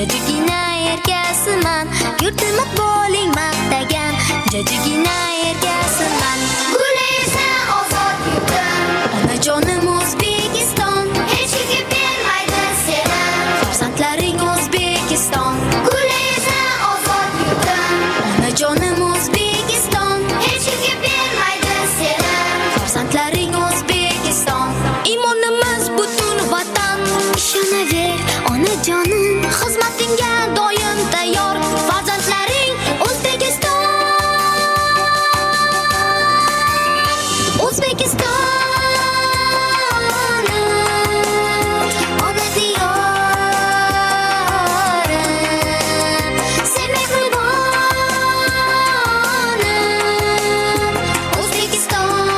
jajigina erkasiman, yurtimni bo'ling maqtagan, jajigina erkasiman. Guli esa ozod yurtim, Onajonim O'zbekiston, hech kim bermaydi seni. farzandlaring O'zbekiston. Guli esa ozod yurtim, Onajonim O'zbekiston, hech kim bermaydi seni. farzandlaring O'zbekiston. Iymonimiz butun vatan, ishonaver onajonim, xizmatingga doim tayyor, farzandlaring O'zbekiston. O'zbekistonim, ona diyorim, sen mehribonim, O'zbekistonim.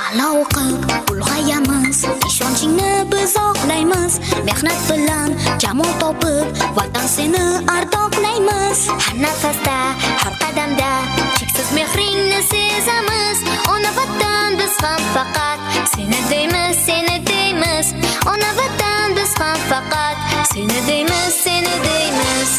A'lo o'qib ulg'ayamiz, ishonchingni biz oqlaymiz, mehnat bilan jamol topib vatan seni ardoqlaymiz. Har nafasda, har qadamda cheksiz mehringni sezamiz. Ona vatan biz ham faqat seni deymiz, seni deymiz. Ona vatan biz ham faqat seni deymiz, seni deymiz.